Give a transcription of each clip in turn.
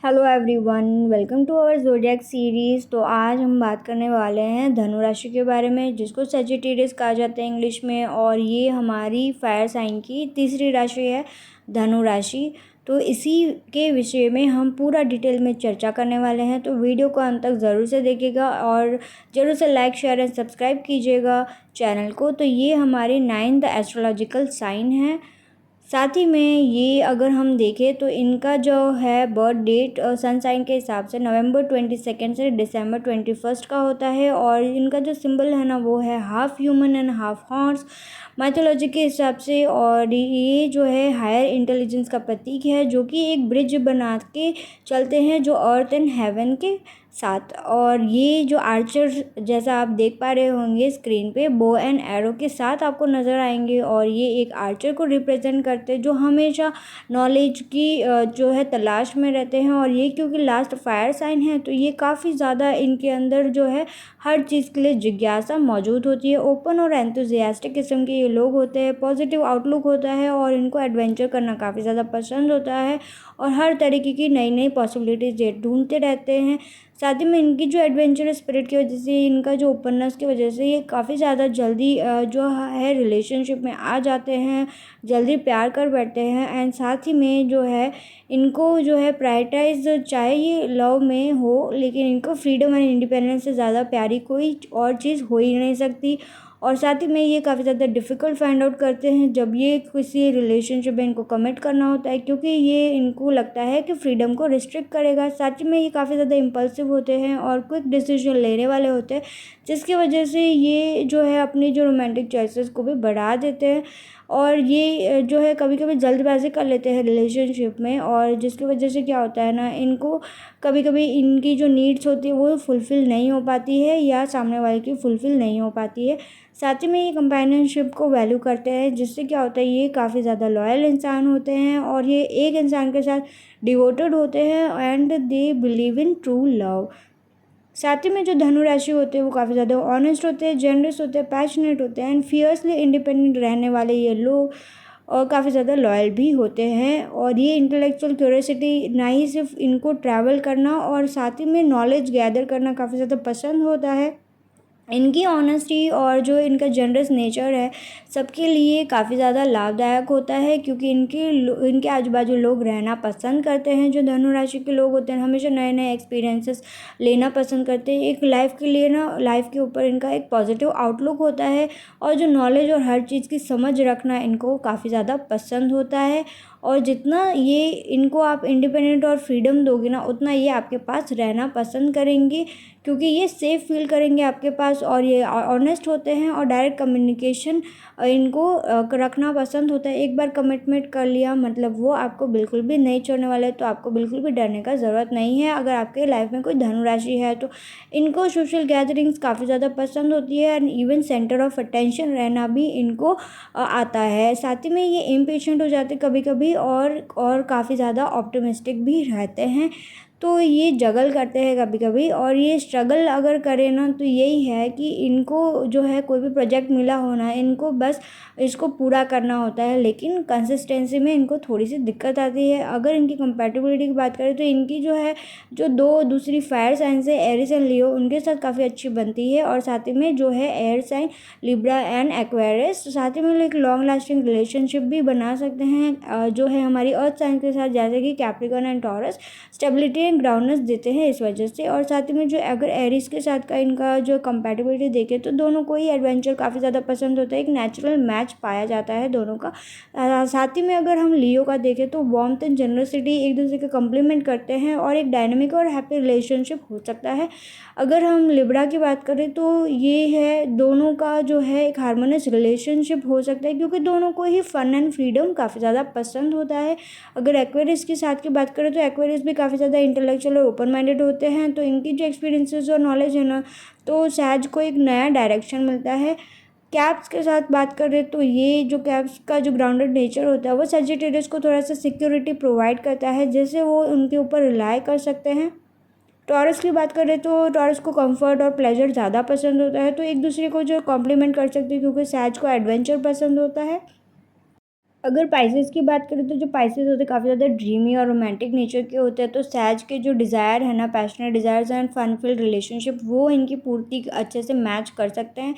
Hello everyone, welcome to our zodiac series. तो आज हम बात करने वाले हैं धनु राशि के बारे में, जिसको सजिटेरियस कहा जाता है इंग्लिश में। और ये हमारी फायर साइन की तीसरी राशि है, धनु राशि। तो इसी के विषय में हम पूरा डिटेल में चर्चा करने वाले हैं। तो वीडियो को अंत तक ज़रूर से देखिएगा और ज़रूर से लाइक, शेयर एंड सब्सक्राइब कीजिएगा चैनल को। तो ये हमारी 9th एस्ट्रोलॉजिकल साइन है। साथ ही में ये अगर हम देखें तो इनका जो है बर्थ डेट सन साइन के हिसाब से नवंबर 22 से दिसंबर 21 का होता है। और इनका जो सिंबल है ना, वो है half human and half horse mythology के हिसाब से। और ये जो है हायर इंटेलिजेंस का प्रतीक है, जो कि एक ब्रिज बना के चलते हैं जो अर्थ एंड हेवन के साथ। और ये जो आर्चर, जैसा आप देख पा रहे होंगे स्क्रीन पे, बो एंड एरो के साथ आपको नज़र आएंगे। और ये एक आर्चर को रिप्रेजेंट करते हैं जो हमेशा नॉलेज की जो है तलाश में रहते हैं। और ये क्योंकि लास्ट फायर साइन है, तो ये काफ़ी ज़्यादा इनके अंदर जो है हर चीज़ के लिए जिज्ञासा मौजूद होती है। ओपन और एंथुजियास्टिक किस्म के ये लोग होते हैं, पॉजिटिव आउटलुक होता है और इनको एडवेंचर करना काफ़ी ज़्यादा पसंद होता है और हर तरीके की नई नई पॉसिबिलिटीज़ ये ढूंढते रहते हैं। साथ ही में इनकी जो एडवेंचरस स्पिरिट की वजह से, इनका जो ओपननेस की वजह से, ये काफ़ी ज़्यादा जल्दी जो है रिलेशनशिप में आ जाते हैं, जल्दी प्यार कर बैठते हैं। एंड साथ ही में जो है इनको जो है प्रायोरिटाइज, चाहे ये लव में हो, लेकिन इनको फ्रीडम एंड इंडिपेंडेंस से ज़्यादा प्यारी कोई और चीज़ हो ही नहीं सकती। और साथ ही में ये काफ़ी ज़्यादा डिफ़िकल्ट फाइंड आउट करते हैं जब ये किसी रिलेशनशिप में इनको कमिट करना होता है, क्योंकि ये इनको लगता है कि फ्रीडम को रिस्ट्रिक्ट करेगा। साथ ही में ये काफ़ी ज़्यादा इम्पल्सिव होते हैं और क्विक डिसीजन लेने वाले होते हैं, जिसकी वजह से ये जो है अपनी जो रोमांटिक चॉइसेस को भी बढ़ा देते हैं। और ये जो है कभी कभी जल्दबाजी कर लेते हैं रिलेशनशिप में, और जिसकी वजह से क्या होता है ना, इनको कभी कभी इनकी जो नीड्स होती है वो फुलफ़िल नहीं हो पाती है या सामने वाले की फुलफ़िल नहीं हो पाती है। साथ ही में ये कंपेनियनशिप को वैल्यू करते हैं, जिससे क्या होता है ये काफ़ी ज़्यादा लॉयल इंसान होते हैं और ये एक इंसान के साथ डिवोटेड होते हैं and they believe in true love. साथ ही में जो धनु राशि होते हैं वो काफ़ी ज़्यादा ऑनेस्ट होते हैं, जेनरस होते हैं, पैशनेट होते हैं एंड फियर्सली इंडिपेंडेंट रहने वाले ये लोग और काफ़ी ज़्यादा लॉयल भी होते हैं। और ये इंटेलेक्चुअल क्यूरियोसिटी, ना ही सिर्फ इनको ट्रैवल करना और साथ ही में नॉलेज गैदर करना काफ़ी ज़्यादा पसंद होता है। इनकी ऑनेस्टी और जो इनका जनरस नेचर है सबके लिए काफ़ी ज़्यादा लाभदायक होता है, क्योंकि इनके आजू बाजू लोग रहना पसंद करते हैं। जो धनु राशि के लोग होते हैं हमेशा नए नए एक्सपीरियंसेस लेना पसंद करते हैं। एक लाइफ के लिए ना, लाइफ के ऊपर इनका एक पॉजिटिव आउटलुक होता है और जो नॉलेज और हर चीज़ की समझ रखना इनको काफ़ी ज़्यादा पसंद होता है। और जितना ये इनको आप इंडिपेंडेंट और फ्रीडम दोगे ना, उतना ये आपके पास रहना पसंद करेंगे, क्योंकि ये सेफ़ फील करेंगे आपके पास। और ये ऑनेस्ट होते हैं और डायरेक्ट कम्युनिकेशन इनको रखना पसंद होता है। एक बार कमिटमेंट कर लिया मतलब वो आपको बिल्कुल भी नहीं छोड़ने वाले, तो आपको बिल्कुल भी डरने का ज़रूरत नहीं है। अगर आपके लाइफ में कोई धनु राशि है तो इनको सोशल गैदरिंग्स काफ़ी ज़्यादा पसंद होती है and even centre of attention रहना भी इनको आता है। साथ ही में ये इम्पेशेंट हो जाते कभी कभी और काफ़ी ज़्यादा ऑप्टिमिस्टिक भी रहते हैं। तो ये जगल करते हैं कभी कभी, और ये स्ट्रगल अगर करें ना तो यही है कि इनको जो है कोई भी प्रोजेक्ट मिला होना है, इनको बस इसको पूरा करना होता है, लेकिन कंसिस्टेंसी में इनको थोड़ी सी दिक्कत आती है। अगर इनकी कंपैटिबिलिटी की बात करें तो इनकी जो है जो दो दूसरी फायर साइन है, एरिस एंड लियो, उनके साथ काफ़ी अच्छी बनती है। और साथ ही में जो है air sign Libra and Aquarius, साथ ही में एक लॉन्ग लास्टिंग रिलेशनशिप भी बना सकते हैं जो है हमारी अर्थ साइन के साथ, जैसे कि कैप्रिकॉर्न एंड टॉरस, स्टेबिलिटी ग्राउंडनेस देते हैं इस वजह से। और साथ ही में जो अगर एरिस के साथ का इनका जो कंपैटिबिलिटी देखें तो दोनों को ही एडवेंचर काफ़ी ज़्यादा पसंद होता है, एक नेचुरल मैच पाया जाता है दोनों का। साथ ही में अगर हम लियो का देखें तो वार्मथ एंड जनरसिटी एक दूसरे के कम्प्लीमेंट करते हैं और एक डायनेमिक और हैप्पी रिलेशनशिप हो सकता है। अगर हम लिब्रा की बात करें तो ये है दोनों का जो है एक हार्मोनियस रिलेशनशिप हो सकता है, क्योंकि दोनों को ही फन एंड फ्रीडम काफ़ी ज़्यादा पसंद होता है। अगर एक्वेरियस के साथ की बात करें तो एक्वेरियस भी काफ़ी ज़्यादा इंटेलेक्चुअल और ओपन माइंडेड होते हैं, तो इनकी जो एक्सपीरियंसेस और नॉलेज है ना, तो सहज को एक नया डायरेक्शन मिलता है। कैप्स के साथ बात करें तो ये जो कैप्स का जो ग्राउंडेड नेचर होता है वो सजिटेरियस को थोड़ा सा सिक्योरिटी प्रोवाइड करता है, जिससे वो उनके ऊपर रिलाई कर सकते हैं। टॉरस की बात करें तो टॉरस को कंफर्ट और प्लेजर ज़्यादा पसंद होता है, तो एक दूसरे को जो कॉम्प्लीमेंट कर सकते हैं, क्योंकि सहज को एडवेंचर पसंद होता है। अगर पाइसेस की बात करें तो जो पाइसेस होते हैं काफ़ी ज़्यादा ड्रीमी और रोमांटिक नेचर के होते हैं। तो सैज के जो डिज़ायर है ना, passionate desires and fun filled relationship, वो इनकी पूर्ति अच्छे से मैच कर सकते हैं।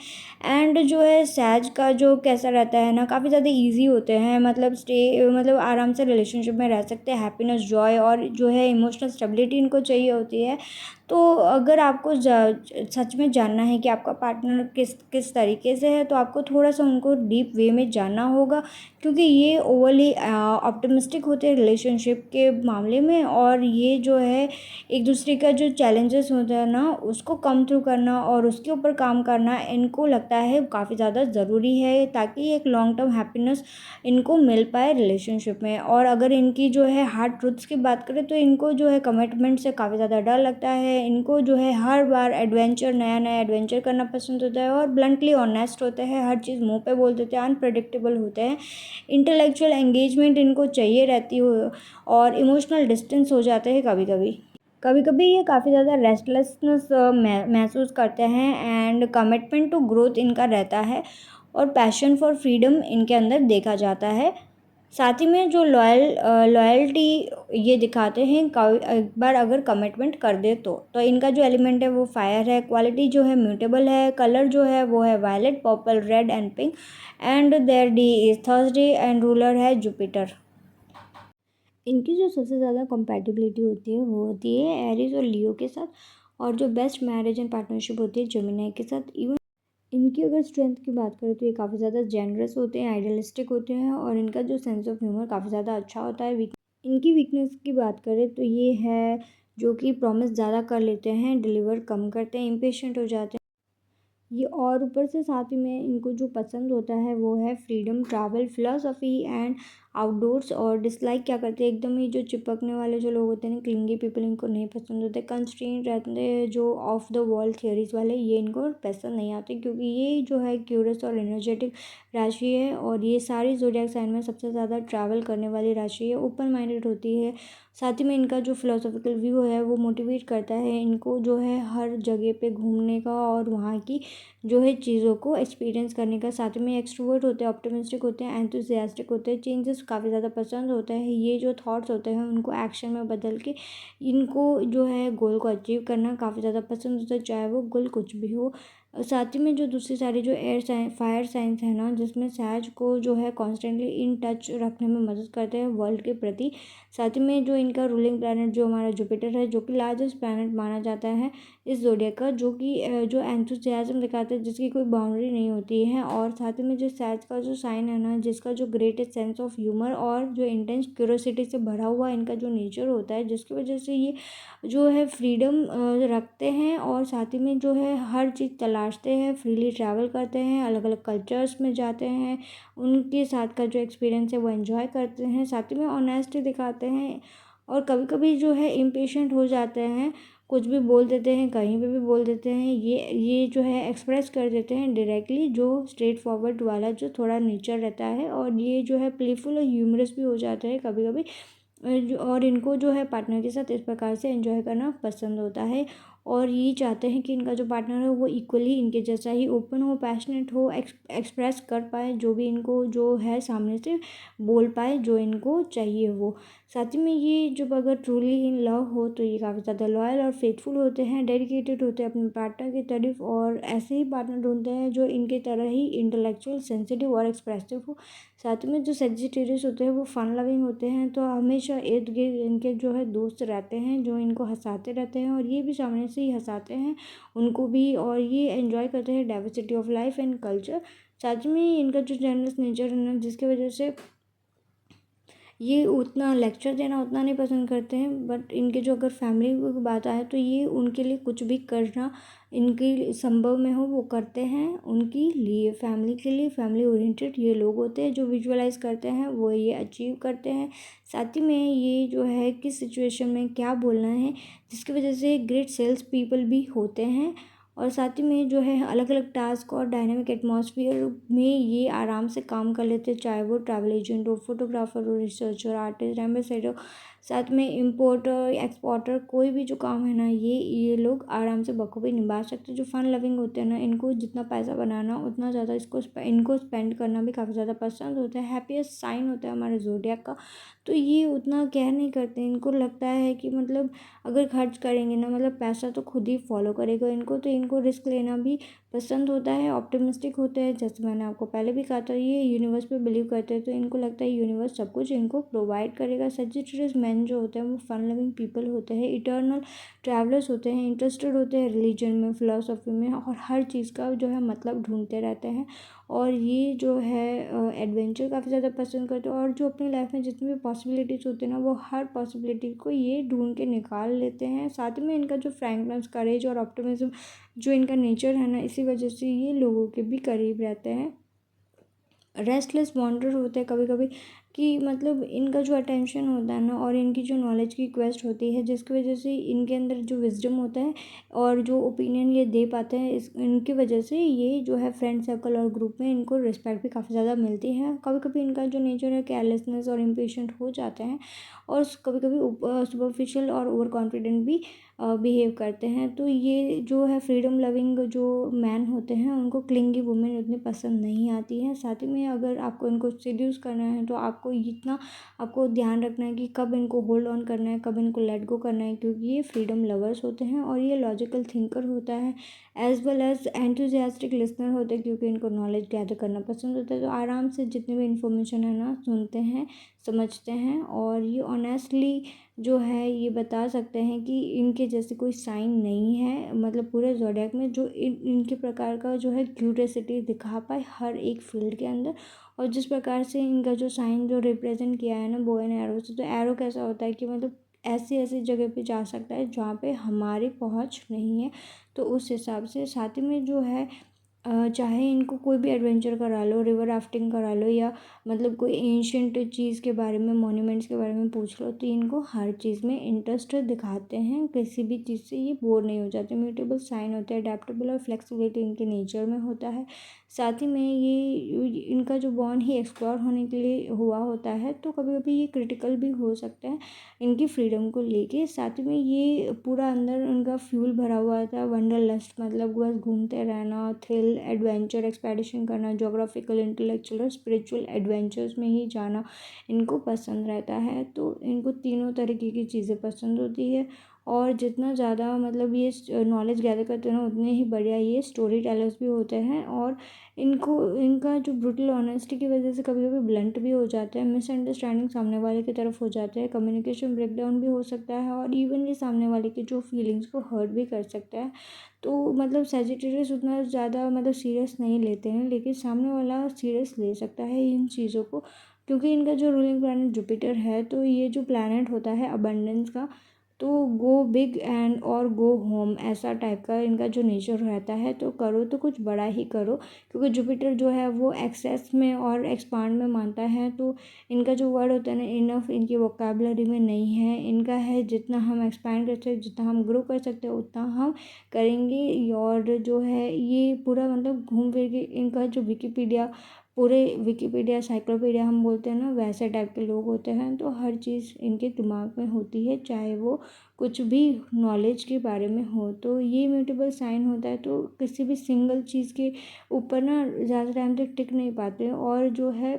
एंड जो है सैज का जो कैसा रहता है ना, काफ़ी ज़्यादा ईजी होते हैं, मतलब आराम से रिलेशनशिप में रह सकते हैं। हैप्पीनेस, जॉय और जो है इमोशनल स्टेबिलिटी इनको चाहिए होती है। तो अगर आपको सच में जानना है कि आपका पार्टनर किस किस तरीके से है, तो आपको थोड़ा सा उनको डीप वे में जानना होगा, क्योंकि ये ओवरली ऑप्टिमिस्टिक होते हैं रिलेशनशिप के मामले में। और ये जो है एक दूसरे का जो चैलेंजेस होता है ना, उसको कम थ्रू करना और उसके ऊपर काम करना इनको लगता है काफ़ी ज़्यादा ज़रूरी है, ताकि एक लॉन्ग टर्म हैप्पीनेस इनको मिल पाए रिलेशनशिप में। और अगर इनकी जो है हार्ड ट्रुथ्स की बात करें, तो इनको जो है कमिटमेंट से काफ़ी ज़्यादा डर लगता है। इनको जो है हर बार नया नया एडवेंचर करना पसंद होता है, और ब्लंटली ऑनेस्ट होते हैं, हर चीज़ मुंह पे बोल देते हैं, अनप्रडिक्टेबल होते हैं। इंटेलेक्चुअल एंगेजमेंट इनको चाहिए रहती हो, और इमोशनल डिस्टेंस हो जाते हैं कभी कभी। कभी कभी ये काफ़ी ज़्यादा रेस्टलेसनेस महसूस करते हैं, एंड कमिटमेंट टू ग्रोथ इनका रहता है, और पैशन फॉर फ्रीडम इनके अंदर देखा जाता है। साथ ही में जो लॉयल्टी ये दिखाते हैं, एक बार अगर कमिटमेंट कर दे तो इनका जो एलिमेंट है वो फायर है। क्वालिटी जो है म्यूटेबल है। कलर जो है वो है violet, purple, red and pink. And their day is Thursday and ruler है जुपिटर। इनकी जो सबसे ज़्यादा कंपैटिबिलिटी होती है वो होती है एरीज और लियो के साथ, और जो बेस्ट मैरिज एंड पार्टनरशिप होती है जेमिनी के साथ। इवन इनकी अगर स्ट्रेंथ की बात करें तो ये काफ़ी ज़्यादा जेनरस होते हैं, आइडियलिस्टिक होते हैं, और इनका जो सेंस ऑफ ह्यूमर काफ़ी ज़्यादा अच्छा होता है। इनकी वीकनेस की बात करें तो ये है जो कि प्रॉमिस ज़्यादा कर लेते हैं, डिलीवर कम करते हैं, इम्पेशेंट हो जाते हैं ये। और ऊपर से साथ ही में इनको जो पसंद होता है वो है freedom, travel, philosophy and outdoors. और डिसलाइक क्या करते हैं, एकदम ही जो चिपकने वाले जो लोग होते हैं ना, क्लिंगी पीपल, इनको नहीं पसंद होते। कंस्ट्रेंट रहते हैं जो ऑफ द वॉल थियरीज वाले, ये इनको पसंद नहीं आते, क्योंकि ये जो है क्यूरियस और एनर्जेटिक राशि है, और ये सारी ज़ोडिएक साइन में सबसे ज़्यादा ट्रैवल करने वाली राशि है, ओपन माइंडेड होती है। साथ ही में इनका जो फिलोसॉफिकल व्यू है वो मोटिवेट करता है इनको जो है हर जगह पे घूमने का, और वहाँ की जो है चीज़ों को एक्सपीरियंस करने का। साथ में एक्सट्रोवर्ट होते हैं, ऑप्टिमिस्टिक होते हैं, एंथुसियास्टिक होते हैं, चेंजेस काफ़ी ज़्यादा पसंद होता है। ये जो थॉट्स होते हैं उनको एक्शन में बदल के इनको जो है गोल को अचीव करना काफ़ी ज़्यादा पसंद होता है, चाहे वो गोल कुछ भी हो। साथ ही में जो दूसरी सारी जो फायर साइंस है ना, जिसमें सैज को जो है कॉन्स्टेंटली इन टच रखने में मदद करते हैं वर्ल्ड के प्रति। साथ ही में जो इनका रूलिंग प्लैनेट जो हमारा जुपिटर है, जो कि लार्जेस्ट प्लैनेट माना जाता है इस ज़ोडिएक का, जो कि जो एंथुसियाज्म दिखाता है, जिसकी कोई बाउंड्री नहीं होती है। और साथ ही में जो सैज का जो साइन है ना, जिसका जो ग्रेटेस्ट सेंस ऑफ ह्यूमर और जो इंटेंस क्यूरोसिटी से भरा हुआ इनका जो नेचर होता है, जिसकी वजह से ये जो है फ्रीडम रखते हैं, और साथ ही में जो है हर चीज़ तलाशते हैं, फ्रीली ट्रैवल करते हैं, अलग अलग कल्चर्स में जाते हैं, उनके साथ का जो एक्सपीरियंस है वो एंजॉय करते हैं। साथ ही में ऑनेस्टी दिखाते हैं, और कभी कभी जो है इम्पेशेंट हो जाते हैं, कुछ भी बोल देते हैं, कहीं पे भी बोल देते हैं। ये जो है एक्सप्रेस कर देते हैं डायरेक्टली, जो स्ट्रेट फॉरवर्ड वाला जो थोड़ा नेचर रहता है। और ये जो है प्लेफुल और ह्यूमरस भी हो जाते हैं कभी कभी, और इनको जो है पार्टनर के साथ इस प्रकार से एंजॉय करना पसंद होता है। और ये चाहते हैं कि इनका जो पार्टनर है वो इक्वली इनके जैसा ही ओपन हो, पैशनेट हो, एक्सप्रेस कर पाए जो भी इनको जो है सामने से बोल पाए जो इनको चाहिए वो। साथ ही में ये जब अगर ट्रूली इन लव हो तो ये काफ़ी ज़्यादा लॉयल और फेथफुल होते हैं, डेडिकेटेड होते हैं अपने पार्टनर की तरफ, और ऐसे ही पार्टनर ढूंढते हैं जो इनके तरह ही इंटेलेक्चुअल, सेंसिटिव और एक्सप्रेसिव हो। साथ में जो सेजिटेरियस होते हैं वो फन लविंग होते हैं, तो हमेशा इर्द गिर्द इनके जो है दोस्त रहते हैं जो इनको हंसाते रहते हैं, और ये भी सामने से ही हंसाते हैं उनको भी। और ये एंजॉय करते हैं diversity of life and culture. साथ में इनका जो जनरस नेचर है ना, जिसकी वजह से ये उतना लेक्चर देना उतना नहीं पसंद करते हैं, बट इनके जो अगर फैमिली की बात आए तो ये उनके लिए कुछ भी करना इनके संभव में हो वो करते हैं उनकी लिए, फैमिली के लिए। फैमिली ओरिएंटेड ये लोग होते हैं, जो विजुअलाइज करते हैं वो ये अचीव करते हैं। साथ ही में ये जो है किस सिचुएशन में क्या बोलना है, जिसकी वजह से ग्रेट सेल्स पीपल भी होते हैं। और साथ ही में जो है अलग अलग टास्क और डायनेमिक एटमॉस्फेयर में ये आराम से काम कर लेते हैं, चाहे वो ट्रैवल एजेंट हो, फोटोग्राफर हो, रिसर्चर, आर्टिस्ट, एम्बेसडर, साथ में इम्पोर्टर एक्सपोर्टर कोई भी जो काम है ना, ये लोग आराम से बखूबी निभा सकते हैं। जो फन लविंग होते हैं ना, इनको जितना पैसा बनाना उतना ज़्यादा इनको स्पेंड करना भी काफ़ी ज़्यादा पसंद होता है। हैप्पीएस्ट साइन होता है हमारे ज़ोडिएक का, तो ये उतना केयर नहीं करते। इनको लगता है कि मतलब अगर खर्च करेंगे ना, मतलब पैसा तो खुद ही फॉलो करेगा इनको, तो इनको रिस्क लेना भी पसंद होता है। ऑप्टिमिस्टिक होते हैं, जैसे मैंने आपको पहले भी कहा था, ये यूनिवर्स पे बिलीव करते हैं, तो इनको लगता है यूनिवर्स सब कुछ इनको प्रोवाइड करेगा। सजिटेरियस मैन जो होते हैं वो फन लविंग पीपल होते हैं, इटर्नल ट्रैवलर्स होते हैं, इंटरेस्टेड होते हैं रिलीजन में, फिलोसफी में, और हर चीज़ का जो है मतलब ढूंढते रहते हैं। और ये जो है एडवेंचर काफ़ी ज़्यादा पसंद करते हैं, और जो अपनी लाइफ में जितनी भी पॉसिबिलिटीज़ होती है ना, वो हर पॉसिबिलिटी को ये ढूंढ के निकाल लेते हैं। साथ में इनका जो फ्रैंकनेस, करेज और ऑप्टिमिज्म जो इनका नेचर है ना, इसी वजह से ये लोगों के भी करीब रहते हैं। रेस्टलेस वॉन्डर होते हैं कभी कभी, कि मतलब इनका जो अटेंशन होता है ना, और इनकी जो नॉलेज की क्वेस्ट होती है, जिसकी वजह से इनके अंदर जो विजडम होता है और जो ओपिनियन ये दे पाते हैं, इनकी वजह से ये जो है फ्रेंड सर्कल और ग्रुप में इनको रिस्पेक्ट भी काफ़ी ज़्यादा मिलती है। कभी कभी इनका जो नेचर है केयरलेसनेस और इम्पेशेंट हो जाते हैं, और कभी कभी सुपरफिशियल और ओवर कॉन्फिडेंट भी बिहेव करते हैं। तो ये जो है फ्रीडम लविंग जो मैन होते हैं, उनको क्लिंगी वुमेन उतनी पसंद नहीं आती है। साथ ही में अगर आपको इनको सीड्यूस करना है, तो आपको इतना आपको ध्यान रखना है कि कब इनको होल्ड ऑन करना है, कब इनको लेट गो करना है, क्योंकि ये फ्रीडम लवर्स होते हैं और ये लॉजिकल थिंकर होता है, as well as enthusiastic listener होते हैं, क्योंकि इनको नॉलेज गैदर करना पसंद होता है। तो आराम से जितनी भी इंफॉर्मेशन है ना, सुनते हैं, समझते हैं, और ये ऑनेस्टली जो है ये बता सकते हैं कि इनके जैसे कोई साइन नहीं है, मतलब पूरे ज़ोडिएक में, जो इनके प्रकार का जो है क्यूरियोसिटी दिखा पाए हर एक फील्ड के अंदर। और जिस प्रकार से इनका जो साइन जो रिप्रेजेंट किया है ना बो एंड एरो से, तो एरो कैसा होता है कि मतलब ऐसी ऐसी जगह पे जा सकता है जहाँ पे हमारी पहुँच नहीं है। तो उस हिसाब से साथ ही में जो है चाहे इनको कोई भी एडवेंचर करा लो, रिवर राफ्टिंग करा लो, या मतलब कोई एंशियंट चीज़ के बारे में, मॉन्यूमेंट्स के बारे में पूछ लो, तो इनको हर चीज़ में इंटरेस्ट दिखाते हैं। किसी भी चीज़ से ये बोर नहीं हो जाते। म्यूटेबल साइन होते हैं, अडेप्टेबल और फ्लेक्सिबिलिटी इनके नेचर में होता है। साथ ही में ये इनका जो बॉन्ड ही एक्सप्लोर होने के लिए हुआ होता है, तो कभी कभी ये क्रिटिकल भी हो सकता है इनकी फ्रीडम को लेके। साथ में ये पूरा अंदर उनका फ्यूल भरा हुआ होता है वंडरलस्ट, मतलब बस घूमते रहना, थ्रिल, एडवेंचर, एक्सपेडिशन करना, जोग्राफिकल, इंटेलेक्चुअल और स्पिरिचुअल एडवेंचर्स में ही जाना इनको पसंद रहता है। तो इनको तीनों तरीके की चीज़ें पसंद होती है, और जितना ज़्यादा मतलब ये नॉलेज गैदर करते हैं ना, उतने ही बढ़िया ये स्टोरी टेलर्स भी होते हैं। और इनको इनका जो ब्रूटल ऑनेस्टी की वजह से कभी कभी ब्लंट भी हो जाते हैं, मिसअंडरस्टैंडिंग सामने वाले की तरफ हो जाते हैं, कम्युनिकेशन ब्रेकडाउन भी हो सकता है, और इवन ये सामने वाले की जो फीलिंग्स को हर्ट भी कर सकता है। तो मतलब सजिटेरियस उतना ज़्यादा मतलब सीरियस नहीं लेते हैं, लेकिन सामने वाला सीरियस ले सकता है इन चीज़ों को, क्योंकि इनका जो रूलिंग प्लैनेट जुपिटर है, तो ये जो प्लैनेट होता है अबंडेंस का, तो गो बिग एंड और गो होम, ऐसा टाइप का इनका जो नेचर रहता है। तो करो तो कुछ बड़ा ही करो, क्योंकि जुपिटर जो है वो एक्सेस में और एक्सपांड में मानता है। तो इनका जो वर्ड होता है ना, इनफ इनकी वोकेबलरी में नहीं है। इनका है जितना हम एक्सपैंड कर सकते, जितना हम ग्रो कर सकते हैं, उतना हम करेंगे। और जो है ये पूरा मतलब घूम फिर के इनका जो विकीपीडिया, पूरे विकीपीडिया साइक्लोपीडिया हम बोलते हैं ना, वैसे टाइप के लोग होते हैं। तो हर चीज़ इनके दिमाग में होती है, चाहे वो कुछ भी नॉलेज के बारे में हो। तो ये म्यूटेबल साइन होता है, तो किसी भी सिंगल चीज़ के ऊपर ना ज़्यादा टाइम तक टिक नहीं पाते। और जो है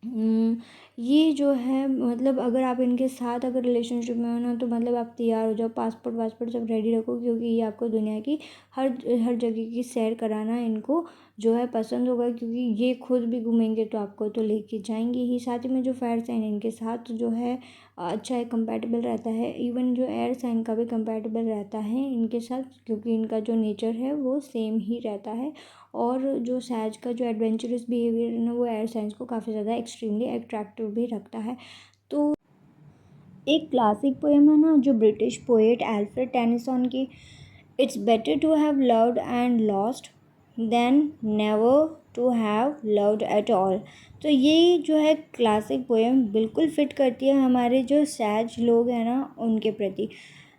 ये जो है मतलब अगर आप इनके साथ अगर रिलेशनशिप में हो ना, तो मतलब आप तैयार हो जाओ, पासपोर्ट वासपोर्ट सब रेडी रखो, क्योंकि ये आपको दुनिया की हर हर जगह की सैर कराना इनको जो है पसंद होगा, क्योंकि ये खुद भी घूमेंगे तो आपको तो लेके जाएंगे ही। साथ ही में जो फायर साइन इनके साथ जो है अच्छा है, कंपैटिबल रहता है। इवन जो एयर साइन का भी कंपैटिबल रहता है इनके साथ, क्योंकि इनका जो नेचर है वो सेम ही रहता है। और जो सैज का जो एडवेंचरस बिहेवियर है ना, वो एयर साइंस को काफ़ी ज़्यादा एक्सट्रीमली अट्रैक्टिव भी रखता है। तो एक क्लासिक पोएम है ना, जो ब्रिटिश पोएट एल्फ्रेड टेनिसन की, it's better to have loved and lost than never to have loved at all. तो ये जो है क्लासिक पोएम बिल्कुल फिट करती है हमारे जो सैज लोग हैं ना उनके प्रति।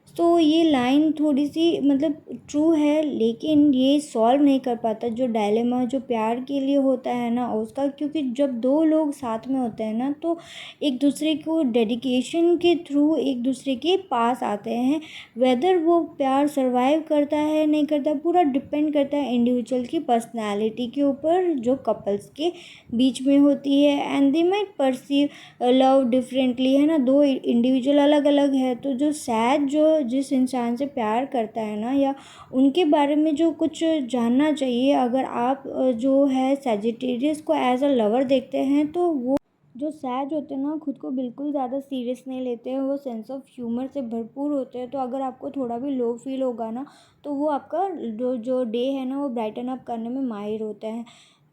तो ये लाइन थोड़ी सी मतलब ट्रू है, लेकिन ये सॉल्व नहीं कर पाता जो डायलेमा जो प्यार के लिए होता है ना उसका, क्योंकि जब दो लोग साथ में होते हैं ना तो एक दूसरे को डेडिकेशन के थ्रू एक दूसरे के पास आते हैं। वेदर वो प्यार सरवाइव करता है नहीं करता, पूरा डिपेंड करता है इंडिविजुअल की पर्सनैलिटी के ऊपर जो कपल्स के बीच में होती है। And they might perceive love differently, है ना, दो इंडिविजुअल अलग अलग है। तो जो सैड जो जिस इंसान से प्यार करता है ना, या उनके बारे में जो कुछ जानना चाहिए, अगर आप जो है सैजिटेरियस को एज अ लवर देखते हैं, तो वो जो सैज होते हैं ना खुद को बिल्कुल ज़्यादा सीरियस नहीं लेते हैं, वो सेंस ऑफ ह्यूमर से भरपूर होते हैं। तो अगर आपको थोड़ा भी लो फील होगा ना तो वो आपका जो जो डे है ना वो ब्राइटन अप करने में माहिर होते हैं।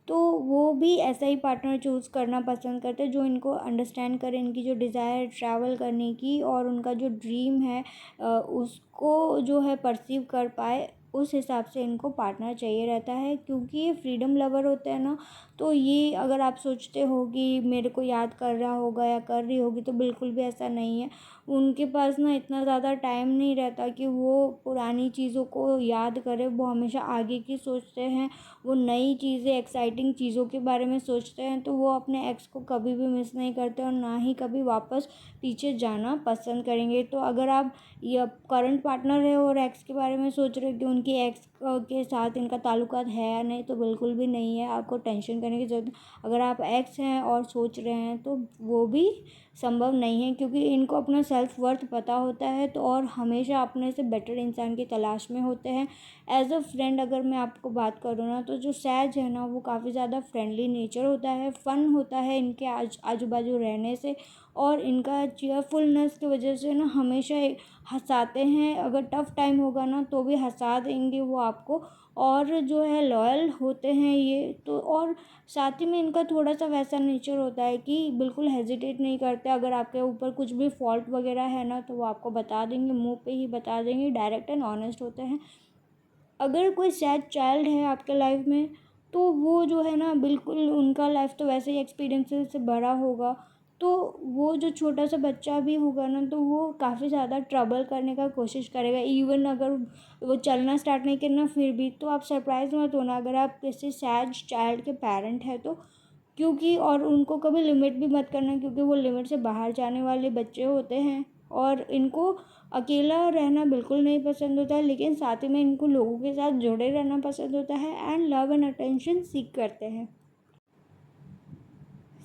तो वो भी ऐसा ही पार्टनर चूज़ करना पसंद करते हैं जो इनको अंडरस्टैंड करे, इनकी जो डिज़ायर ट्रैवल करने की और उनका जो ड्रीम है उसको जो है परसीव कर पाए, उस हिसाब से इनको पार्टनर चाहिए रहता है। क्योंकि ये फ्रीडम लवर होते हैं ना, तो ये अगर आप सोचते हो कि मेरे को याद कर रहा होगा या कर रही होगी, तो बिल्कुल भी ऐसा नहीं है। उनके पास ना इतना ज़्यादा टाइम नहीं रहता कि वो पुरानी चीज़ों को याद करे, वो हमेशा आगे की सोचते हैं। वो नई चीज़ें एक्साइटिंग चीज़ों के बारे में सोचते हैं। तो वो अपने एक्स को कभी भी मिस नहीं करते और ना ही कभी वापस पीछे जाना पसंद करेंगे। तो अगर आप ये करंट पार्टनर है और एक्स के बारे में सोच रहे हो कि उनकी एक्स के साथ इनका ताल्लुकात है या नहीं, तो बिल्कुल भी नहीं है, आपको टेंशन करने की ज़रूरत। अगर आप एक्स हैं और सोच रहे हैं तो वो भी संभव नहीं है, क्योंकि इनको अपना सेल्फ वर्थ पता होता है। तो और हमेशा अपने से बेटर इंसान की तलाश में होते हैं। एज अ फ्रेंड अगर मैं आपको बात करूँ ना, तो जो सैज है ना वो काफ़ी ज़्यादा फ्रेंडली नेचर होता है, फ़न होता है इनके आजू बाजू रहने से, और इनका चीयरफुलनेस की वजह से ना हमेशा हँसाते हैं। अगर टफ़ टाइम होगा ना तो भी हँसा देंगे वो आपको। और जो है लॉयल होते हैं ये तो, और साथ ही में इनका थोड़ा-सा वैसा नेचर होता है कि बिल्कुल हेजिटेट नहीं करते। अगर आपके ऊपर कुछ भी फ़ॉल्ट वग़ैरह है ना तो वो आपको बता देंगे, मुँह पे ही बता देंगे, डायरेक्ट एंड ऑनेस्ट होते हैं। अगर कोई सैड चाइल्ड है आपके लाइफ में, तो वो जो है ना बिल्कुल उनका लाइफ तो वैसे ही एक्सपीरियंसेस से भरा होगा। तो वो जो छोटा सा बच्चा भी होगा ना तो वो काफ़ी ज़्यादा ट्रबल करने का कोशिश करेगा। इवन अगर वो चलना स्टार्ट नहीं करना फिर भी, तो आप सरप्राइज़ मत होना अगर आप किसी सैड चाइल्ड के पेरेंट हैं तो। क्योंकि और उनको कभी लिमिट भी मत करना, क्योंकि वो लिमिट से बाहर जाने वाले बच्चे होते हैं। और इनको अकेला रहना बिल्कुल नहीं पसंद होता है, लेकिन साथ ही में इनको लोगों के साथ जुड़े रहना पसंद होता है एंड लव एंड अटेंशन सीख करते हैं।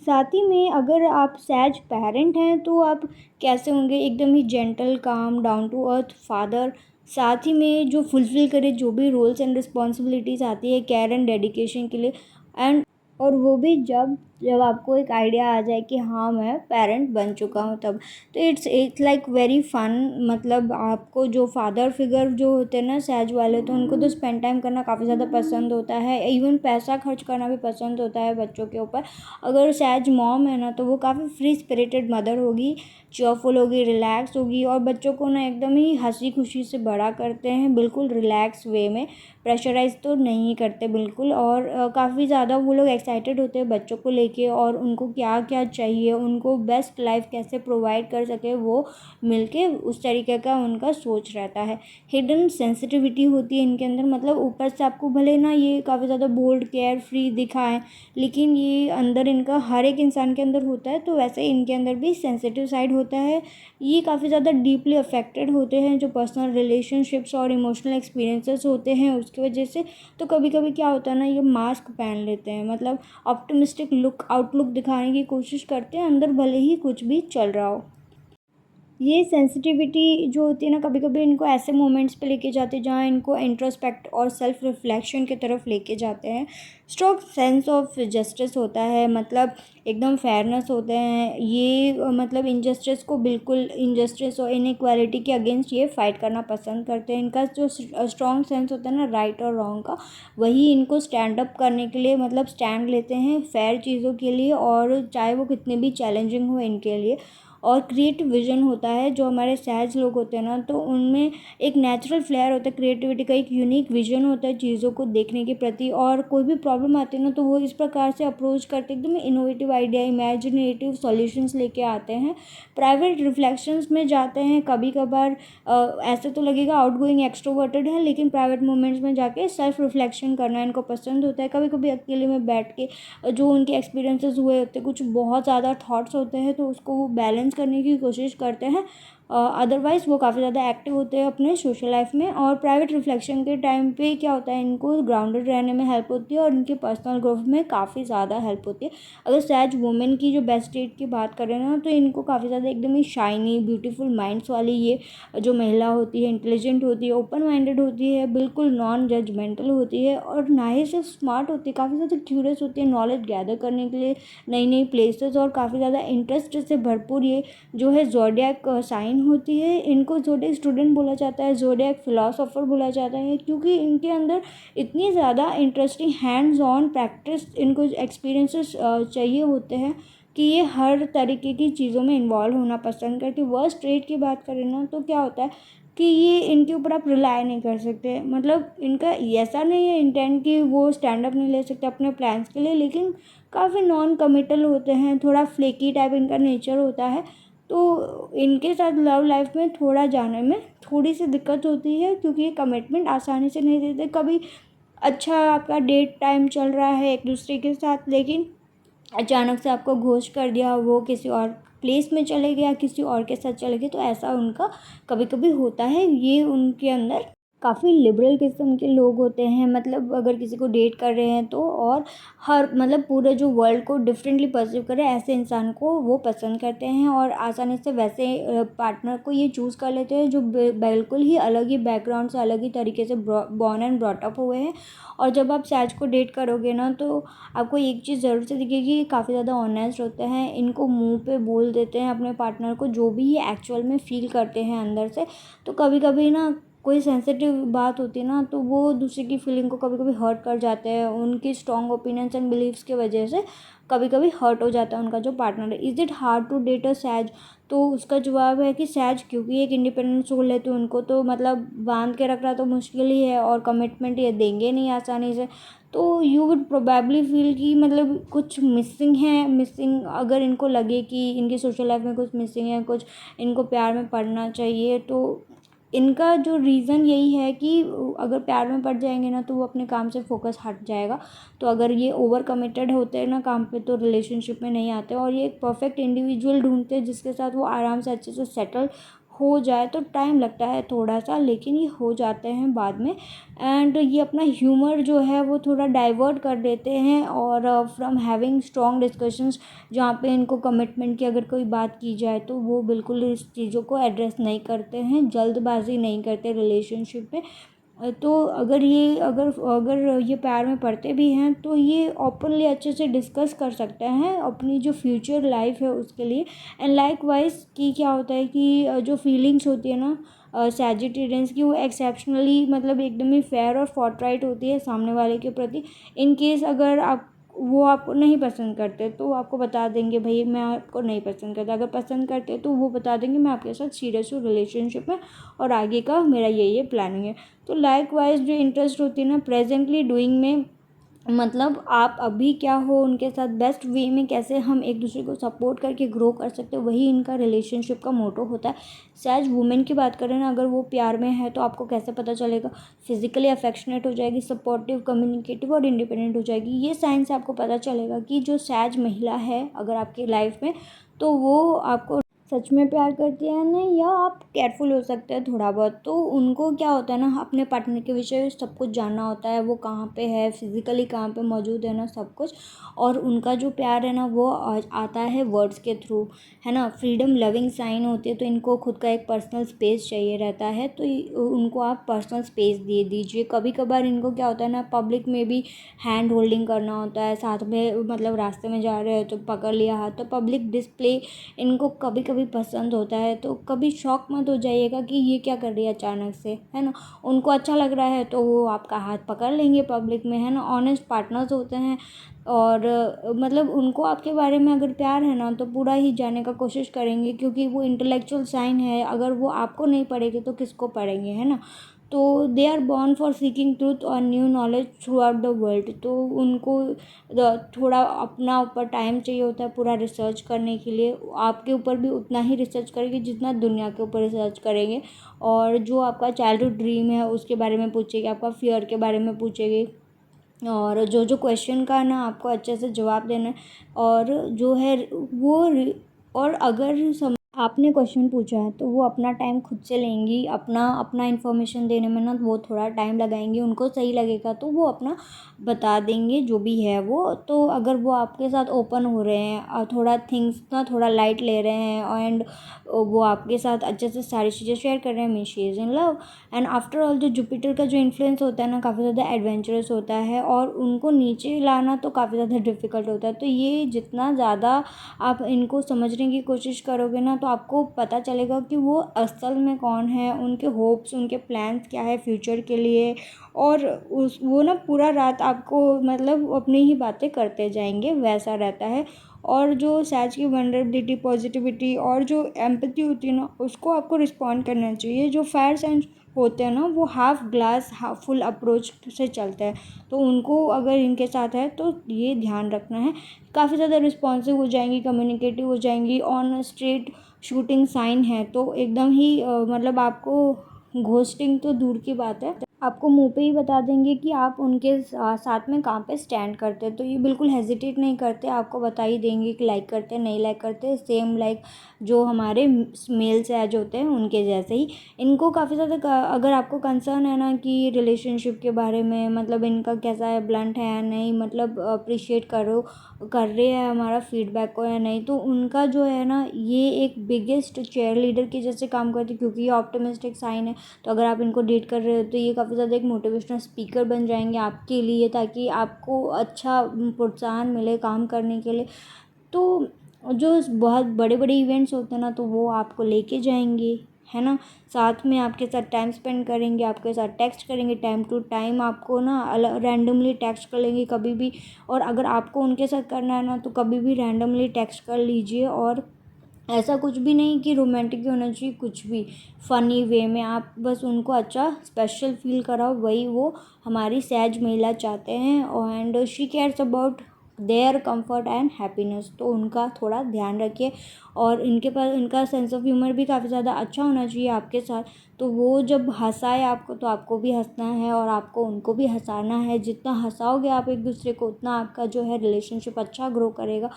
साथ ही में अगर आप सैज पेरेंट हैं तो आप कैसे होंगे, एकदम ही gentle calm down to earth father, साथ ही में जो फुलफ़िल करे जो भी रोल्स एंड रिस्पॉन्सिबिलिटीज़ आती है केयर एंड डेडिकेशन के लिए। एंड और वो भी जब जब आपको एक आइडिया आ जाए कि हाँ मैं पेरेंट बन चुका हूँ तब। तो इट्स लाइक वेरी फन। मतलब आपको जो फादर फिगर जो होते हैं ना सैज वाले, तो उनको तो स्पेंड टाइम करना काफ़ी ज़्यादा पसंद होता है, इवन पैसा खर्च करना भी पसंद होता है बच्चों के ऊपर। अगर सैज मॉम है ना तो वो काफ़ी फ्री स्पिरिटेड मदर होगी, चीयरफुल होगी, रिलैक्स होगी, और बच्चों को ना एकदम ही हंसी खुशी से बड़ा करते हैं, बिल्कुल रिलैक्स वे में, प्रेशराइज़ तो नहीं करते बिल्कुल। और काफ़ी ज़्यादा वो लोग एक्साइटेड होते हैं बच्चों को लेके, और उनको क्या क्या चाहिए, उनको बेस्ट लाइफ कैसे प्रोवाइड कर सके, वो मिलके उस तरीके का उनका सोच रहता है। हिडन सेंसिटिविटी होती है इनके अंदर, मतलब ऊपर से आपको भले ना ये काफ़ी ज़्यादा बोल्ड केयर फ्री दिखाएं, लेकिन ये अंदर इनका हर एक इंसान के अंदर होता है, तो वैसे इनके अंदर भी सेंसिटिव साइड होता है। ये काफ़ी ज़्यादा डीपली अफेक्टेड होते हैं जो पर्सनल रिलेशनशिप्स और इमोशनल एक्सपीरियंसेस होते हैं उसकी वजह से। तो कभी कभी क्या होता है ना, ये मास्क पहन लेते हैं, मतलब ऑप्टिमिस्टिक आउटलुक दिखाने की कोशिश करते हैं, अंदर भले ही कुछ भी चल रहा हो। ये सेंसिटिविटी जो होती है ना कभी कभी इनको ऐसे मोमेंट्स पे लेके जाते हैं जहाँ इनको इंट्रोस्पेक्ट और सेल्फ रिफ्लेक्शन की तरफ लेके जाते हैं। स्ट्रॉन्ग सेंस ऑफ जस्टिस होता है, मतलब एकदम फेयरनेस होते हैं ये, मतलब इनजस्टिस को बिल्कुल, इनजस्टिस और इनइक्वालिटी के अगेंस्ट ये फाइट करना पसंद करते हैं। इनका जो स्ट्रॉन्ग सेंस होता है ना राइट और रॉन्ग का, वही इनको स्टैंड अप करने के लिए, मतलब स्टैंड लेते हैं फेयर चीज़ों के लिए, और चाहे वो कितने भी चैलेंजिंग हो इनके लिए। और क्रिएटिव विजन होता है। जो हमारे सहज लोग होते हैं ना, तो उनमें एक नेचुरल फ्लेयर होता है, क्रिएटिविटी का एक यूनिक विजन होता है चीज़ों को देखने के प्रति। और कोई भी प्रॉब्लम आती है ना, तो वो इस प्रकार से अप्रोच करते एकदम इनोवेटिव आइडिया, इमेजिनेटिव सॉल्यूशंस लेके आते हैं। प्राइवेट रिफ्लेक्शंस में जाते हैं कभी कभार। ऐसे तो लगेगा आउटगोइंग एक्सट्रोवर्टेड है, लेकिन प्राइवेट मोमेंट्स में जाके सेल्फ रिफ्लेक्शन करना इनको पसंद होता है। कभी कभी अकेले में बैठ के जो उनके एक्सपीरियंसेस हुए होते हैं, कुछ बहुत ज़्यादा थॉट्स होते हैं, तो उसको वो बैलेंस करने की कोशिश करते हैं। अदरवाइज़ वो काफ़ी ज़्यादा एक्टिव होते हैं अपने सोशल लाइफ में। और प्राइवेट रिफ्लेक्शन के टाइम पे क्या होता है, इनको ग्राउंडेड रहने में हेल्प होती है और इनके पर्सनल ग्रोथ में काफ़ी ज़्यादा हेल्प होती है। अगर सैज वुमेन की जो बेस्ट डेट की बात करें ना, तो इनको काफ़ी ज़्यादा एकदम ही शाइनी ब्यूटीफुल माइंड्स वाली ये जो महिला होती है, इंटेलिजेंट होती है, ओपन माइंडेड होती है, बिल्कुल नॉन जजमेंटल होती है, और ना ही सिर्फ स्मार्ट होती है, काफ़ी ज़्यादा क्यूरियस होती है नॉलेज गैदर करने के लिए, नई नई प्लेसेस, और काफ़ी ज़्यादा इंटरेस्ट से भरपूर ये जो है ज़ोडिएक साइन होती है। इनको ज़ोडिएक स्टूडेंट बोला जाता है, ज़ोडिएक फिलोसोफर बोला जाता है, क्योंकि इनके अंदर इतनी ज़्यादा इंटरेस्टिंग हैंड्स ऑन प्रैक्टिस, इनको एक्सपीरियंसेस चाहिए होते हैं कि ये हर तरीके की चीज़ों में इन्वॉल्व होना पसंद करते। वर्स्ट ट्रेट की बात करें ना, तो क्या होता है कि ये इनके ऊपर आप रिलाई नहीं कर सकते। मतलब इनका ऐसा नहीं है इंटेंट कि वो स्टैंड अप नहीं ले सकते अपने प्लान्स के लिए, लेकिन काफ़ी नॉन कमिटल होते हैं, थोड़ा फ्लेकी टाइप इनका नेचर होता है। तो इनके साथ लव लाइफ में थोड़ा जाने में थोड़ी सी दिक्कत होती है, क्योंकि ये कमिटमेंट आसानी से नहीं देते। कभी अच्छा आपका डेट टाइम चल रहा है एक दूसरे के साथ, लेकिन अचानक से आपको घोस्ट कर दिया, वो किसी और प्लेस में चले गया, किसी और के साथ चले गए, तो ऐसा उनका कभी कभी होता है। ये उनके अंदर काफ़ी लिबरल किस्म के लोग होते हैं। मतलब अगर किसी को डेट कर रहे हैं तो, और हर मतलब पूरे जो वर्ल्ड को डिफरेंटली परसीव करे, ऐसे इंसान को वो पसंद करते हैं, और आसानी से वैसे पार्टनर को ये चूज़ कर लेते हैं जो बिल्कुल ही अलग ही बैकग्राउंड से, अलग ही तरीके से बॉर्न एंड ब्रॉट अप हुए हैं। और जब आप सैज को डेट करोगे ना, तो आपको एक चीज़ ज़रूर से दिखेगी, काफ़ी ज़्यादा ऑनेस्ट होते हैं। इनको मुंह पे बोल देते हैं अपने पार्टनर को जो भी ये एक्चुअल में फ़ील करते हैं अंदर से। तो कभी कभी ना कोई सेंसिटिव बात होती है ना, तो वो दूसरे की फीलिंग को कभी कभी हर्ट कर जाते हैं। उनकी स्ट्रॉन्ग ओपिनियंस एंड बिलीव्स की वजह से कभी कभी हर्ट हो जाता है उनका जो पार्टनर है। Is it hard to date a sage? तो उसका जवाब है कि सैज क्योंकि एक इंडिपेंडेंट सोल है, तो उनको तो मतलब बांध के रखना तो मुश्किल ही है, और कमिटमेंट ये देंगे नहीं आसानी से। तो यू वुड प्रोबेबली फील कि मतलब कुछ मिसिंग है। मिसिंग अगर इनको लगे कि इनकी सोशल लाइफ में कुछ मिसिंग है, कुछ इनको प्यार में पड़ना चाहिए, तो इनका जो रीज़न यही है कि अगर प्यार में पड़ जाएंगे ना, तो वो अपने काम से फोकस हट जाएगा। तो अगर ये ओवर कमिटेड होते हैं ना काम पे, तो रिलेशनशिप में नहीं आते, और ये एक परफेक्ट इंडिविजुअल ढूंढते हैं जिसके साथ वो आराम से अच्छे से सेटल हो जाए। तो टाइम लगता है थोड़ा सा, लेकिन ये हो जाते हैं बाद में। एंड ये अपना ह्यूमर जो है वो थोड़ा डाइवर्ट कर देते हैं, और फ्रॉम हैविंग स्ट्रॉन्ग डिस्कशंस, जहाँ पे इनको कमिटमेंट की अगर कोई बात की जाए, तो वो बिल्कुल इस चीज़ों को एड्रेस नहीं करते हैं, जल्दबाजी नहीं करते रिलेशनशिप में। तो अगर ये प्यार में पड़ते भी हैं, तो ये ओपनली अच्छे से डिस्कस कर सकते हैं अपनी जो फ्यूचर लाइफ है उसके लिए। एंड लाइक वाइज कि क्या होता है कि जो फीलिंग्स होती है ना सैजिटेरियंस की, वो एक्सेप्शनली मतलब एकदम ही फेयर और फोर्टराइट होती है सामने वाले के प्रति। इन केस अगर आप वो आपको नहीं पसंद करते, तो वो आपको बता देंगे भाई मैं आपको नहीं पसंद करता। अगर पसंद करते तो वो बता देंगे मैं आपके साथ सीरियस हूँ रिलेशनशिप में, और आगे का मेरा ये प्लानिंग है। तो लाइक वाइज जो इंटरेस्ट होती है ना प्रेजेंटली डूइंग में, मतलब आप अभी क्या हो उनके साथ बेस्ट वे में कैसे हम एक दूसरे को सपोर्ट करके ग्रो कर सकते हो, वही इनका रिलेशनशिप का मोटो होता है। सैज वुमेन की बात करें ना, अगर वो प्यार में है तो आपको कैसे पता चलेगा? फिजिकली अफेक्शनेट हो जाएगी, सपोर्टिव, कम्युनिकेटिव और इंडिपेंडेंट हो जाएगी। ये साइन से आपको पता चलेगा कि जो सैज महिला है अगर आपकी लाइफ में, तो वो आपको सच में प्यार करती है या नहीं, या आप केयरफुल हो सकते हैं थोड़ा बहुत। तो उनको क्या होता है ना, अपने पार्टनर के विषय में सब कुछ जानना होता है, वो कहाँ पे है, फिजिकली कहाँ पे मौजूद है ना, सब कुछ। और उनका जो प्यार है ना, वो आता है वर्ड्स के थ्रू, है ना। फ्रीडम लविंग साइन होती है, तो इनको खुद का एक पर्सनल स्पेस चाहिए रहता है, तो उनको आप पर्सनल स्पेस दे दीजिए। कभी कभार इनको क्या होता है ना, पब्लिक में भी हैंड होल्डिंग करना होता है, साथ में मतलब रास्ते में जा रहे हो तो पकड़ लिया हाथ, तो पब्लिक डिस्प्ले इनको कभी कभार कभी पसंद होता है तो कभी शॉक मत हो जाइएगा कि ये क्या कर रही है अचानक से, है ना। उनको अच्छा लग रहा है तो वो आपका हाथ पकड़ लेंगे पब्लिक में, है ना। ऑनेस्ट पार्टनर्स होते हैं और मतलब उनको आपके बारे में अगर प्यार है ना तो पूरा ही जानने का कोशिश करेंगे, क्योंकि वो इंटेलेक्चुअल साइन है। अगर वो आपको नहीं पढ़ेंगे तो किसको पढ़ेंगे, है ना। तो they are born for seeking truth और new knowledge throughout the world. तो उनको थोड़ा अपना ऊपर टाइम चाहिए होता है पूरा रिसर्च करने के लिए। आपके ऊपर भी उतना ही रिसर्च करेंगे जितना दुनिया के ऊपर रिसर्च करेंगे। और जो आपका चाइल्डहुड ड्रीम है उसके बारे में पूछेगी, आपका फियर के बारे में पूछेगी, और जो जो क्वेश्चन का ना आपको अच्छे से जवाब देना है। और जो है वो और अगर आपने क्वेश्चन पूछा है तो वो अपना टाइम खुद से लेंगी, अपना अपना इन्फॉर्मेशन देने में ना वो थोड़ा टाइम लगाएंगी। उनको सही लगेगा तो वो अपना बता देंगे जो भी है वो। तो अगर वो आपके साथ ओपन हो रहे हैं और थोड़ा थिंग्स ना थोड़ा लाइट ले रहे हैं एंड वो आपके साथ अच्छे से सारी चीज़ें शेयर कर रहे हैं, mean she is in love. And after all जो जुपिटर का जो इन्फ्लुएंस होता है ना काफ़ी ज़्यादा एडवेंचरस होता है और उनको नीचे लाना तो काफ़ी ज़्यादा डिफ़िकल्ट होता है। तो ये जितना ज़्यादा आप इनको समझने की कोशिश करोगे ना तो आपको पता चलेगा कि वो असल में कौन है, उनके होप्स उनके प्लान्स क्या है फ्यूचर के लिए। और उस वो ना पूरा रात आपको मतलब अपनी ही बातें करते जाएंगे, वैसा रहता है। और जो सैज की वनरेबिलिटी पॉजिटिविटी और जो एम्पैथी होती है ना उसको आपको रिस्पॉन्ड करना चाहिए। जो फायर साइंस होते हैं ना वो half glass half full approach से चलते हैं। तो उनको अगर इनके साथ है तो ये ध्यान रखना है। काफ़ी ज़्यादा रिस्पॉन्सिव हो जाएंगी, कम्युनिकेटिव हो जाएंगी, ऑन स्ट्रेट शूटिंग साइन है तो एकदम ही मतलब आपको घोस्टिंग तो दूर की बात है, आपको मुंह पे ही बता देंगे कि आप उनके साथ में कहाँ पे स्टैंड करते हैं। तो ये बिल्कुल हेजिटेट नहीं करते, आपको बता ही देंगे कि लाइक करते हैं नहीं लाइक करते। सेम लाइक जो हमारे मेल्स एज होते हैं उनके जैसे ही। इनको काफ़ी ज़्यादा अगर आपको कंसर्न है ना कि रिलेशनशिप के बारे में, मतलब इनका कैसा है, ब्लंट है या नहीं, मतलब अप्रिशिएट कर रहे हैं हमारा फीडबैक को या नहीं, तो उनका जो है ना ये एक बिगेस्ट चेयर लीडर के जैसे काम करती है, क्योंकि ये ऑप्टिमिस्टिक साइन है। तो अगर आप इनको डेट कर रहे हो तो ये काफ़ी ज़्यादा एक मोटिवेशनल स्पीकर बन जाएंगे आपके लिए, ताकि आपको अच्छा प्रोत्साहन मिले काम करने के लिए। तो जो बहुत बड़े बड़े इवेंट्स होते हैं ना तो वो आपको लेके जाएंगे, है ना। साथ में आपके साथ टाइम स्पेंड करेंगे, आपके साथ टेक्स्ट करेंगे टाइम टू टाइम, आपको ना अलग रैंडमली टेक्स्ट कर लेंगे कभी भी। और अगर आपको उनके साथ करना है ना तो कभी भी रैंडमली टेक्स्ट कर लीजिए। और ऐसा कुछ भी नहीं कि रोमांटिक ही होना चाहिए, कुछ भी फ़नी वे में आप बस उनको अच्छा स्पेशल फील कराओ, वही वो हमारी सैज महिला चाहते हैं। And she cares about their comfort and happiness. तो उनका थोड़ा ध्यान रखिए। और इनके पास इनका सेंस ऑफ ह्यूमर भी काफ़ी ज़्यादा अच्छा होना चाहिए आपके साथ। तो वो जब हंसाए आपको तो आपको भी हंसना है और आपको उनको भी हंसाना है। जितना हंसाओगे आप एक दूसरे को उतना आपका जो है रिलेशनशिप अच्छा ग्रो करेगा।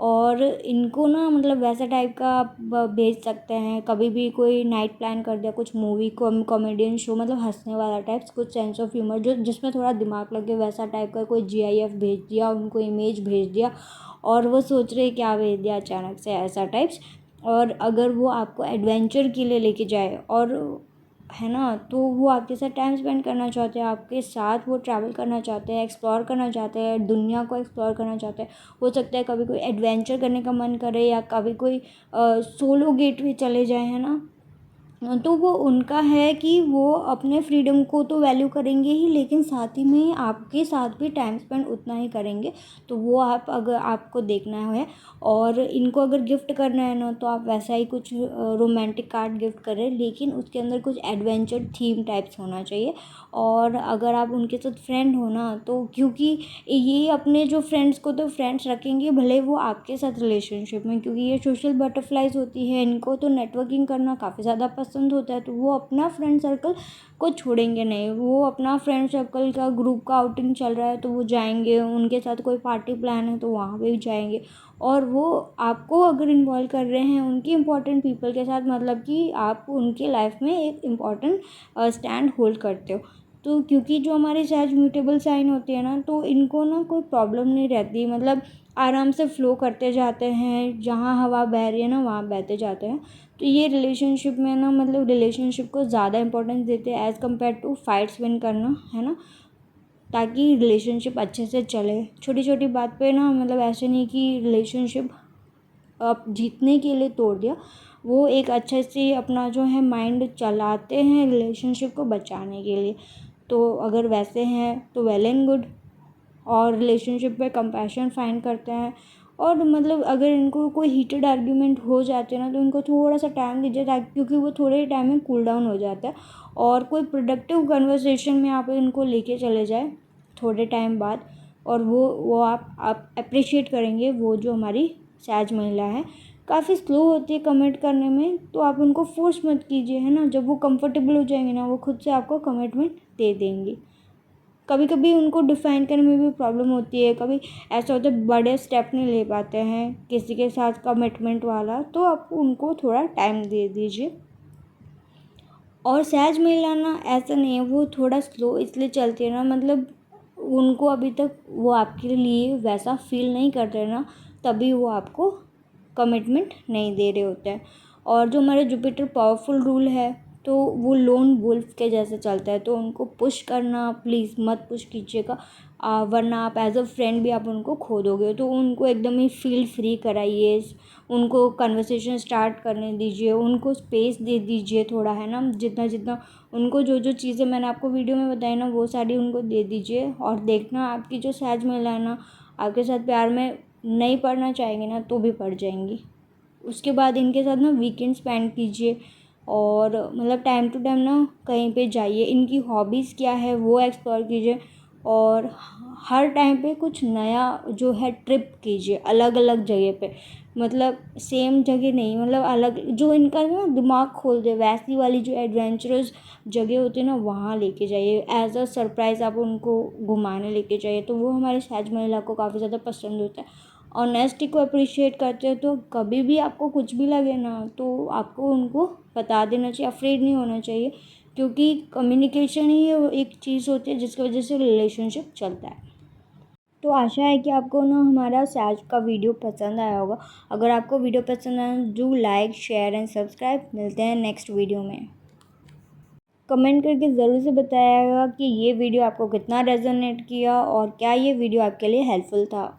और इनको ना मतलब वैसा टाइप का आप भेज सकते हैं, कभी भी कोई नाइट प्लान कर दिया, कुछ मूवी कॉमेडियन शो, मतलब हंसने वाला टाइप्स, कुछ सेंस ऑफ ह्यूमर जो जिसमें थोड़ा दिमाग लगे वैसा टाइप का कोई जीआईएफ भेज दिया, उनको इमेज भेज दिया और वो सोच रहे क्या भेज दिया अचानक से, ऐसा टाइप्स। और अगर वो आपको एडवेंचर के लिए लेके जाए और है ना, तो वो आपके साथ टाइम स्पेंड करना चाहते हैं, आपके साथ वो ट्रैवल करना चाहते हैं, एक्सप्लोर करना चाहते हैं, दुनिया को एक्सप्लोर करना चाहते हैं। हो सकता है कभी कोई एडवेंचर करने का मन करे या कभी कोई सोलो गेटवे चले जाए, है ना। तो वो उनका है कि वो अपने फ्रीडम को तो वैल्यू करेंगे ही, लेकिन साथ ही में आपके साथ भी टाइम स्पेंड उतना ही करेंगे। तो वो आप अगर आपको देखना है। और इनको अगर गिफ्ट करना है ना तो आप वैसा ही कुछ रोमांटिक कार्ड गिफ्ट करें, लेकिन उसके अंदर कुछ एडवेंचर थीम टाइप्स होना चाहिए। और अगर आप उनके साथ फ्रेंड हो ना तो, क्योंकि ये अपने जो फ्रेंड्स को तो फ्रेंड्स रखेंगे भले वो आपके साथ रिलेशनशिप में, क्योंकि ये सोशल बटरफ्लाइज होती है, इनको तो नेटवर्किंग करना काफ़ी ज़्यादा पसंद होता है। तो वो अपना फ्रेंड सर्कल को छोड़ेंगे नहीं, वो अपना फ्रेंड सर्कल का ग्रुप का आउटिंग चल रहा है तो वो जाएंगे, उनके साथ कोई पार्टी प्लान है तो वहाँ पे भी जाएंगे। और वो आपको अगर इन्वॉल्व कर रहे हैं उनकी इम्पोर्टेंट पीपल के साथ, मतलब कि आप उनके लाइफ में एक इम्पॉर्टेंट स्टैंड होल्ड करते हो। तो क्योंकि जो हमारे सहज म्यूटेबल साइन होती है ना तो इनको ना कोई प्रॉब्लम नहीं रहती, मतलब आराम से फ्लो करते जाते हैं, जहाँ हवा बह रही है ना वहाँ बहते जाते हैं। तो ये रिलेशनशिप में ना मतलब रिलेशनशिप को ज़्यादा इंपॉर्टेंस देते हैं as compare two fights win करना, है ना। ताकि रिलेशनशिप अच्छे से चले, छोटी छोटी बात पे ना मतलब ऐसे नहीं कि रिलेशनशिप जीतने के लिए तोड़ दिया, वो एक अच्छे से अपना जो है माइंड चलाते हैं रिलेशनशिप को बचाने के लिए। तो अगर वैसे हैं तो वेल एंड गुड, और रिलेशनशिप पे कंपैशन फाइंड करते हैं। और मतलब अगर इनको कोई हीटेड आर्ग्यूमेंट हो जाते हैं ना, तो इनको थोड़ा सा टाइम दीजिए, ताकि क्योंकि वो थोड़े टाइम में कूल डाउन हो जाता है, और कोई प्रोडक्टिव कन्वर्सेशन में आप इनको लेके चले जाए थोड़े टाइम बाद, और वो आप अप्रिशिएट करेंगे। वो जो हमारी सहज महिला है काफ़ी स्लो होती है कमिट करने में, तो आप उनको फोर्स मत कीजिए, है ना। जब वो कंफर्टेबल हो जाएंगे ना, वो खुद से आपको कमिटमेंट दे देंगी। कभी कभी उनको डिफ़ाइन करने में भी प्रॉब्लम होती है, कभी ऐसा होता है बड़े स्टेप नहीं ले पाते हैं किसी के साथ कमिटमेंट वाला, तो आप उनको थोड़ा टाइम दे दीजिए। और सहज महिला ना ऐसा नहीं है, वो थोड़ा स्लो इसलिए चलती है ना, मतलब उनको अभी तक वो आपके लिए वैसा फील नहीं करते ना, तभी वो आपको कमिटमेंट नहीं दे रहे होते हैं। और जो हमारे जुपिटर पावरफुल रूल है, तो वो लोन वुल्फ के जैसे चलता है, तो उनको पुश करना प्लीज़ मत पुश कीजिएगा, वरना आप एज अ फ्रेंड भी आप उनको खो दोगे। तो उनको एकदम ही फील फ्री कराइए, उनको कन्वर्सेशन स्टार्ट करने दीजिए, उनको स्पेस दे दीजिए थोड़ा, है ना। जितना जितना उनको जो जो चीज़ें मैंने आपको वीडियो में बताई ना, वो सारी उनको दे दीजिए। और देखना आपकी जो सहज महिला है ना, आपके साथ प्यार में नहीं पढ़ना चाहेंगी ना, तो भी पढ़ जाएंगी। उसके बाद इनके साथ ना वीकेंड स्पेंड कीजिए, और मतलब टाइम टू टाइम ना कहीं पे जाइए, इनकी हॉबीज़ क्या है वो एक्सप्लोर कीजिए, और हर टाइम पे कुछ नया जो है ट्रिप कीजिए अलग अलग जगह पे, मतलब सेम जगह नहीं, मतलब अलग, जो इनका ना दिमाग खोल दे वैसी वाली जो एडवेंचरस जगह होती है ना, वहाँ लेके जाइए। एज अ सरप्राइज़ आप उनको घुमाने लेके जाइए, तो वो हमारे सहज महिला को काफ़ी ज़्यादा पसंद होता है। ऑनेस्टी को अप्रिशिएट करते हो, तो कभी भी आपको कुछ भी लगे ना, तो आपको उनको बता देना चाहिए, अफ्रेड नहीं होना चाहिए, क्योंकि कम्युनिकेशन ही एक चीज़ होती है जिसकी वजह से रिलेशनशिप चलता है। तो आशा है कि आपको ना हमारा सहज का वीडियो पसंद आया होगा। अगर आपको वीडियो पसंद आया, do like share and subscribe. मिलते हैं नेक्स्ट वीडियो में। कमेंट करके ज़रूर से बताइएगा कि ये वीडियो आपको कितना रेजोनेट किया, और क्या ये वीडियो आपके लिए हेल्पफुल था।